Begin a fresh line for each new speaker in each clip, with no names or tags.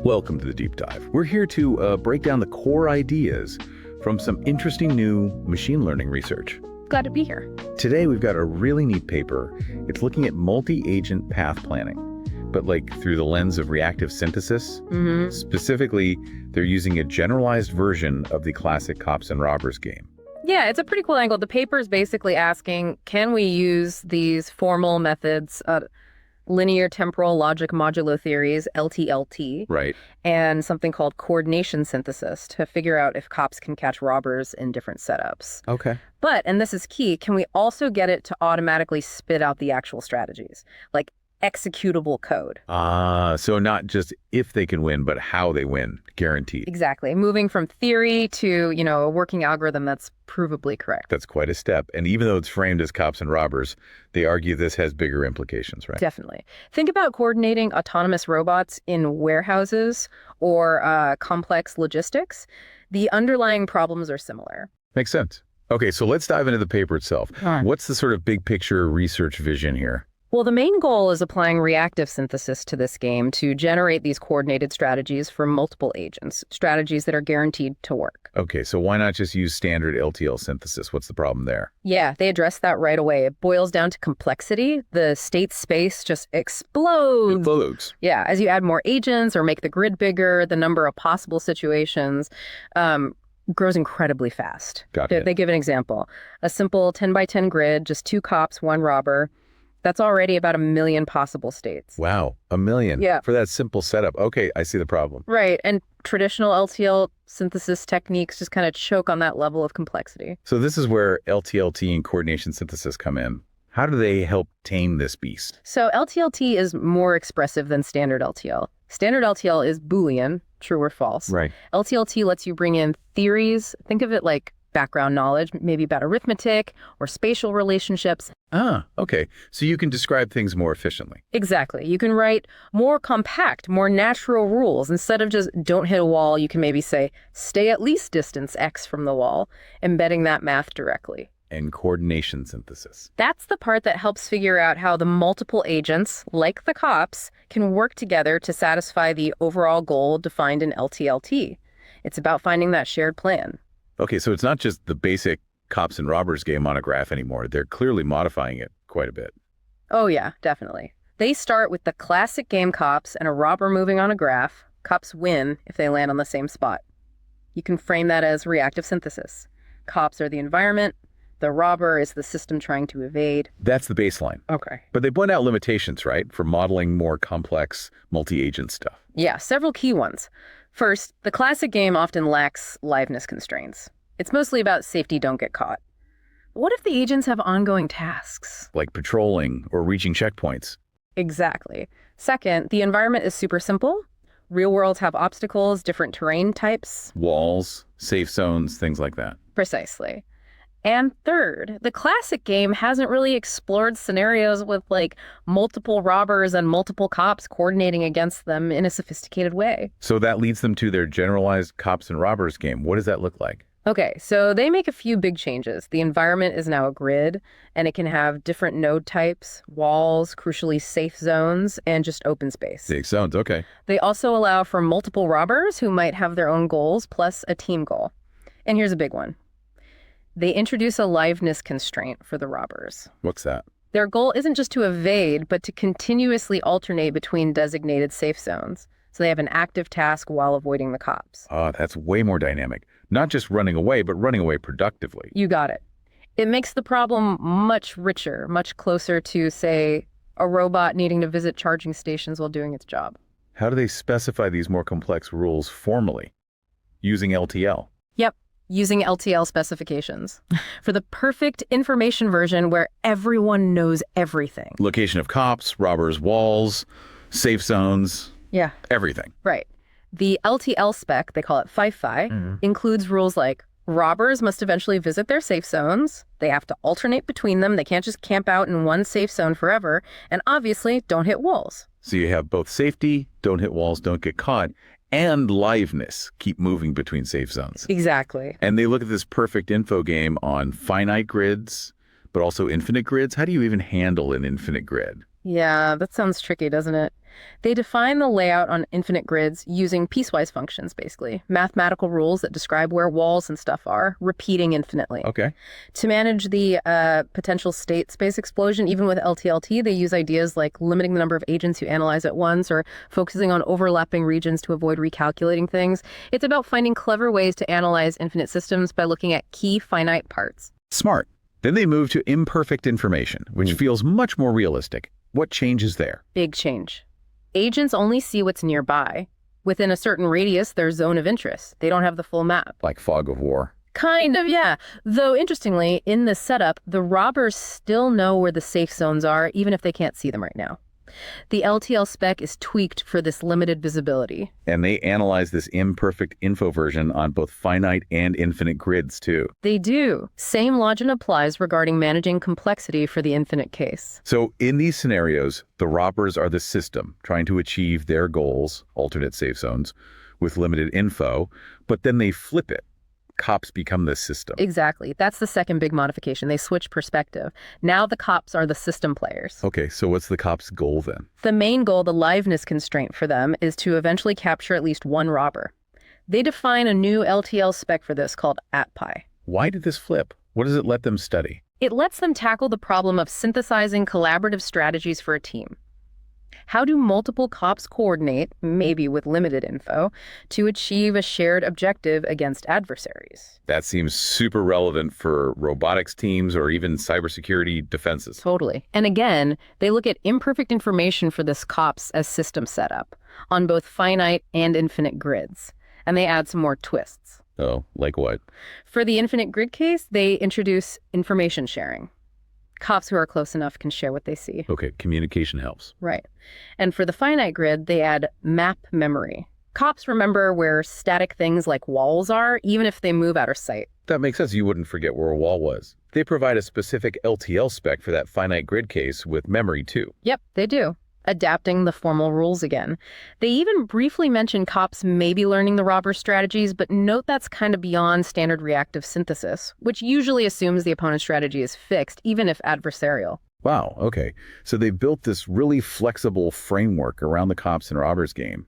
Welcome to the Deep Dive. We're here to break down the core ideas from some interesting new machine learning research.
Glad to be here.
Today, we've got a really neat paper. It's looking at multi-agent path planning, but like through the lens of reactive synthesis. Specifically, they're using a generalized version of the classic cops and robbers game.
Yeah, it's a pretty cool angle. The paper is basically asking, can we use these formal methods, linear temporal logic modulo theories, LTLT,
Right.
and something called coordination synthesis to figure out if cops can catch robbers in different setups.
Okay.
But, and this is key, can we also get it to automatically spit out the actual strategies, like executable code?
So not just if they can win, but how they win, guaranteed.
Exactly. Moving from theory to, a working algorithm that's provably correct.
That's quite a step. And even though it's framed as cops and robbers, they argue this has bigger implications, right?
Definitely. Think about coordinating autonomous robots in warehouses or complex logistics. The underlying problems are similar.
Makes sense. Okay, so let's dive into the paper itself. What's the sort of big picture research vision here?
Well, the main goal is applying reactive synthesis to this game to generate these coordinated strategies for multiple agents, strategies that are guaranteed to work.
Okay, so why not just use standard LTL synthesis? What's the problem there?
Yeah, they address that right away. It boils down to complexity. The state space just explodes. Yeah, as you add more agents or make the grid bigger, the number of possible situations grows incredibly fast.
Got it.
They give an example. A simple 10 by 10 grid, just 2 cops, 1 robber. That's already about 1 million possible states.
Wow, 1 million?
Yeah.
For that simple setup. Okay, I see the problem.
Right, and traditional LTL synthesis techniques just kind of choke on that level of complexity.
So this is where LTLT and coordination synthesis come in. How do they help tame this beast?
So LTLT is more expressive than standard LTL. Standard LTL is Boolean, true or false.
Right.
LTLT lets you bring in theories. Think of it like background knowledge, maybe about arithmetic or spatial relationships.
Okay. So you can describe things more efficiently.
Exactly. You can write more compact, more natural rules. Instead of just don't hit a wall, you can maybe say, stay at least distance X from the wall, embedding that math directly.
And coordination synthesis.
That's the part that helps figure out how the multiple agents, like the cops, can work together to satisfy the overall goal defined in LTLT. It's about finding that shared plan.
Okay, so it's not just the basic cops and robbers game on a graph anymore. They're clearly modifying it quite a bit.
Oh yeah, definitely. They start with the classic game cops and a robber moving on a graph. Cops win if they land on the same spot. You can frame that as reactive synthesis. Cops are the environment. The robber is the system trying to evade.
That's the baseline.
Okay.
But they point out limitations, right, for modeling more complex multi-agent stuff.
Yeah, several key ones. First, the classic game often lacks liveness constraints. It's mostly about safety, don't get caught. What if the agents have ongoing tasks?
Like patrolling or reaching checkpoints.
Exactly. Second, the environment is super simple. Real worlds have obstacles, different terrain types.
Walls, safe zones, things like that.
Precisely. And third, the classic game hasn't really explored scenarios with multiple robbers and multiple cops coordinating against them in a sophisticated way.
So that leads them to their generalized cops and robbers game. What does that look like?
Okay, so they make a few big changes. The environment is now a grid, and it can have different node types, walls, crucially safe zones, and just open space.
Safe zones, okay.
They also allow for multiple robbers who might have their own goals, plus a team goal. And here's a big one. They introduce a liveness constraint for the robbers.
What's that?
Their goal isn't just to evade, but to continuously alternate between designated safe zones. So they have an active task while avoiding the cops.
That's way more dynamic. Not just running away, but running away productively.
You got it. It makes the problem much richer, much closer to, say, a robot needing to visit charging stations while doing its job.
How do they specify these more complex rules formally? Using LTL?
Yep. Using LTL specifications for the perfect information version where everyone knows everything.
Location of cops, robbers, walls, safe zones.
Yeah.
Everything.
Right. The LTL spec, they call it FI, includes rules like robbers must eventually visit their safe zones. They have to alternate between them. They can't just camp out in one safe zone forever. And obviously, don't hit walls.
So you have both safety, don't hit walls, don't get caught, and liveness, keep moving between safe zones.
Exactly.
And they look at this perfect info game on finite grids, but also infinite grids. How do you even handle an infinite grid?
Yeah, that sounds tricky, doesn't it? They define the layout on infinite grids using piecewise functions, basically, mathematical rules that describe where walls and stuff are, repeating infinitely.
Okay.
To manage the potential state space explosion, even with LTLT, they use ideas like limiting the number of agents you analyze at once or focusing on overlapping regions to avoid recalculating things. It's about finding clever ways to analyze infinite systems by looking at key finite parts.
Smart. Then they move to imperfect information, which feels much more realistic. What changes there?
Big change. Agents only see what's nearby. Within a certain radius, their zone of interest. They don't have the full map.
Like fog of war.
Kind of, yeah. Though, interestingly, in this setup, the robbers still know where the safe zones are, even if they can't see them right now. The LTL spec is tweaked for this limited visibility.
And they analyze this imperfect info version on both finite and infinite grids, too.
They do. Same logic applies regarding managing complexity for the infinite case.
So in these scenarios, the robbers are the system trying to achieve their goals, alternate safe zones, with limited info, but then they flip it. Cops become the system.
Exactly. That's the second big modification. They switch perspective. Now the cops are the system players.
Okay, so what's the cop's goal then?
The main goal, the liveness constraint for them, is to eventually capture at least one robber. They define a new LTL spec for this called @pi.
Why did this flip? What does it let them study?
It lets them tackle the problem of synthesizing collaborative strategies for a team. How do multiple cops coordinate, maybe with limited info, to achieve a shared objective against adversaries?
That seems super relevant for robotics teams or even cybersecurity defenses.
Totally. And again, they look at imperfect information for this cops as system setup on both finite and infinite grids. And they add some more twists.
Oh, like what?
For the infinite grid case, they introduce information sharing. Cops who are close enough can share what they see.
Okay, communication helps.
Right. And for the finite grid, they add map memory. Cops remember where static things like walls are, even if they move out of sight.
That makes sense. You wouldn't forget where a wall was. They provide a specific LTL spec for that finite grid case with memory, too.
Yep, they do. Adapting the formal rules again. They even briefly mention cops maybe learning the robber strategies, but note that's kind of beyond standard reactive synthesis, which usually assumes the opponent's strategy is fixed, even if adversarial.
Wow, okay. So they built this really flexible framework around the cops and robbers game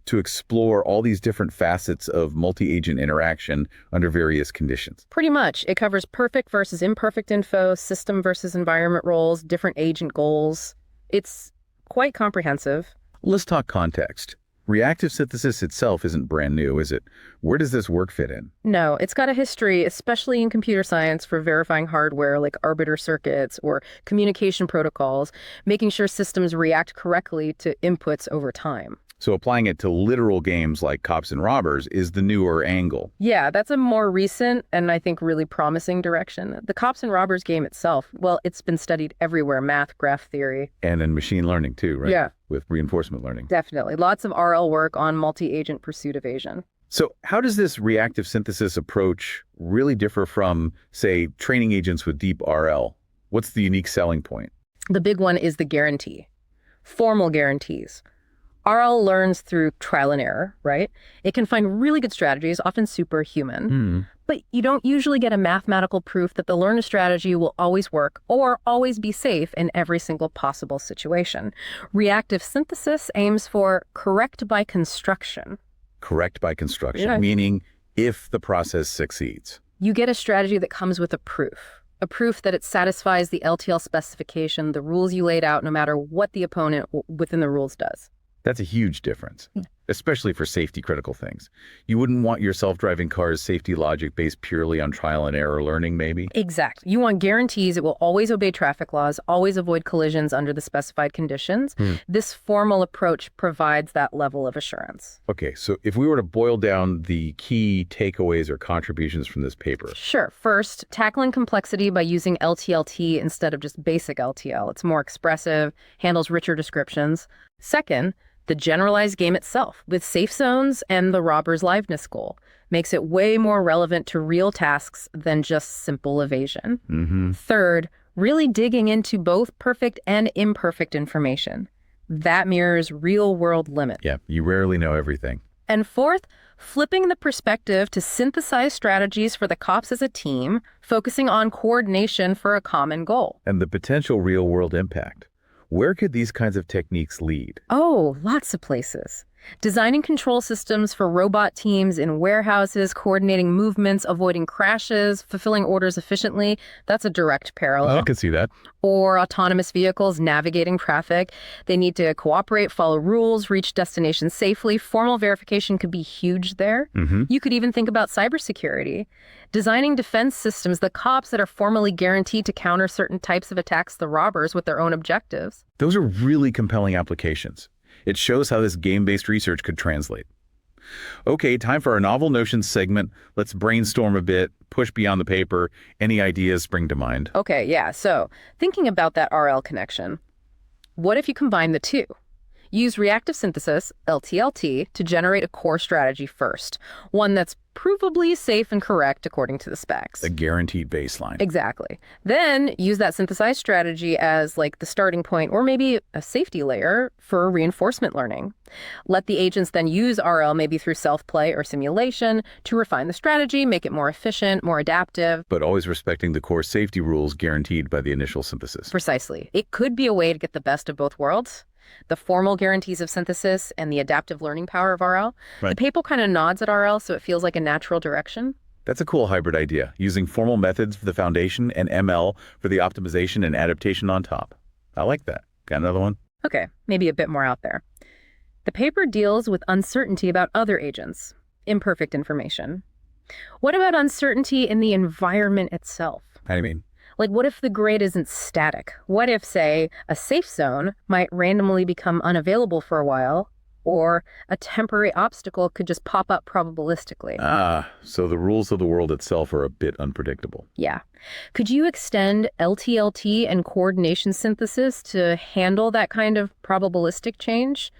to explore all these different facets of multi-agent interaction under various conditions.
Pretty much. It covers perfect versus imperfect info, system versus environment roles, different agent goals. It's quite comprehensive.
Let's talk context. Reactive synthesis itself isn't brand new, is it? Where does this work fit in?
No, it's got a history, especially in computer science, for verifying hardware like arbiter circuits or communication protocols, making sure systems react correctly to inputs over time.
So applying it to literal games like Cops and Robbers is the newer angle.
Yeah, that's a more recent and I think really promising direction. The Cops and Robbers game itself, well, it's been studied everywhere, math, graph theory.
And in machine learning too, right?
Yeah.
With reinforcement learning.
Definitely. Lots of RL work on multi-agent pursuit evasion.
So how does this reactive synthesis approach really differ from, say, training agents with deep RL? What's the unique selling point?
The big one is the guarantee. Formal guarantees. RL learns through trial and error, right? It can find really good strategies, often superhuman, but you don't usually get a mathematical proof that the learned strategy will always work or always be safe in every single possible situation. Reactive synthesis aims for correct by construction.
Correct by construction,
Yeah.
meaning if the process succeeds.
You get a strategy that comes with a proof that it satisfies the LTL specification, the rules you laid out, no matter what the opponent within the rules does.
That's a huge difference, especially for safety critical things. You wouldn't want your self-driving car's safety logic based purely on trial and error learning, maybe?
Exactly. You want guarantees it will always obey traffic laws, always avoid collisions under the specified conditions. This formal approach provides that level of assurance.
Okay, so if we were to boil down the key takeaways or contributions from this paper.
Sure. First, tackling complexity by using LTLT instead of just basic LTL. It's more expressive, handles richer descriptions. Second, the generalized game itself, with safe zones and the robber's liveness goal, makes it way more relevant to real tasks than just simple evasion. Third, really digging into both perfect and imperfect information. That mirrors real-world limits.
Yeah, you rarely know everything.
And fourth, flipping the perspective to synthesize strategies for the cops as a team, focusing on coordination for a common goal.
And the potential real-world impact. Where could these kinds of techniques lead?
Oh, lots of places. Designing control systems for robot teams in warehouses, coordinating movements, avoiding crashes, fulfilling orders efficiently. That's a direct parallel.
I could see that.
Or autonomous vehicles navigating traffic. They need to cooperate, follow rules, reach destinations safely. Formal verification could be huge there. You could even think about cybersecurity. Designing defense systems, the cops that are formally guaranteed to counter certain types of attacks, the robbers with their own objectives.
Those are really compelling applications. It shows how this game-based research could translate. Okay, time for our Novel Notions segment. Let's brainstorm a bit, push beyond the paper. Any ideas spring to mind?
Okay, yeah. So thinking about that RL connection, what if you combine the two? Use reactive synthesis, LTLT, to generate a core strategy first, one that's provably safe and correct according to the specs.
A guaranteed baseline.
Exactly. Then use that synthesized strategy as like the starting point or maybe a safety layer for reinforcement learning. Let the agents then use RL maybe through self-play or simulation to refine the strategy, make it more efficient, more adaptive.
But always respecting the core safety rules guaranteed by the initial synthesis.
Precisely. It could be a way to get the best of both worlds. The formal guarantees of synthesis and the adaptive learning power of RL.
Right.
The paper kind of nods at RL, so it feels like a natural direction.
That's a cool hybrid idea, using formal methods for the foundation and ML for the optimization and adaptation on top. I like that. Got another one?
Okay, maybe a bit more out there. The paper deals with uncertainty about other agents, imperfect information. What about uncertainty in the environment itself?
How do you mean?
Like, what if the grid isn't static? What if, say, a safe zone might randomly become unavailable for a while, or a temporary obstacle could just pop up probabilistically?
So the rules of the world itself are a bit unpredictable.
Yeah. Could you extend LTLT and coordination synthesis to handle that kind of probabilistic change?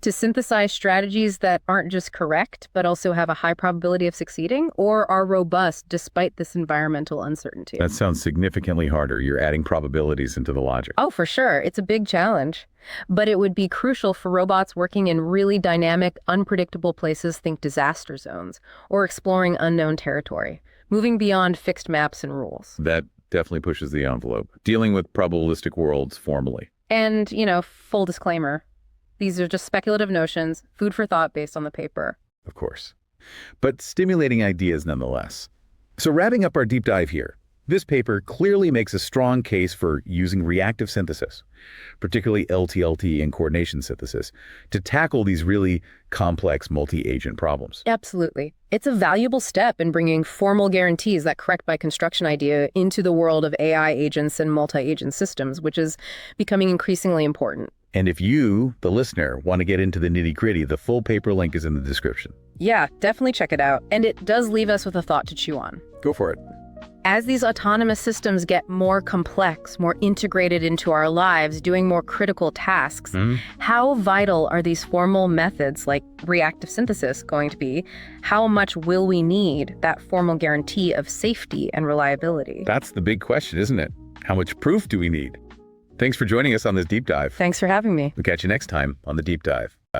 To synthesize strategies that aren't just correct, but also have a high probability of succeeding, or are robust despite this environmental uncertainty?
That sounds significantly harder. You're adding probabilities into the logic.
Oh, for sure. It's a big challenge. But it would be crucial for robots working in really dynamic, unpredictable places, think disaster zones, or exploring unknown territory, moving beyond fixed maps and rules.
That definitely pushes the envelope. Dealing with probabilistic worlds formally.
And, full disclaimer, these are just speculative notions, food for thought based on the paper.
Of course. But stimulating ideas nonetheless. So wrapping up our deep dive here, this paper clearly makes a strong case for using reactive synthesis, particularly LTLT and coordination synthesis, to tackle these really complex multi-agent problems.
Absolutely. It's a valuable step in bringing formal guarantees, that correct by construction idea, into the world of AI agents and multi-agent systems, which is becoming increasingly important.
And if you, the listener, want to get into the nitty-gritty, the full paper link is in the description.
Yeah, definitely check it out. And it does leave us with a thought to chew on.
Go for it.
As these autonomous systems get more complex, more integrated into our lives, doing more critical tasks, how vital are these formal methods like reactive synthesis going to be? How much will we need that formal guarantee of safety and reliability?
That's the big question, isn't it? How much proof do we need? Thanks for joining us on this deep dive.
Thanks for having me.
We'll catch you next time on the Deep Dive.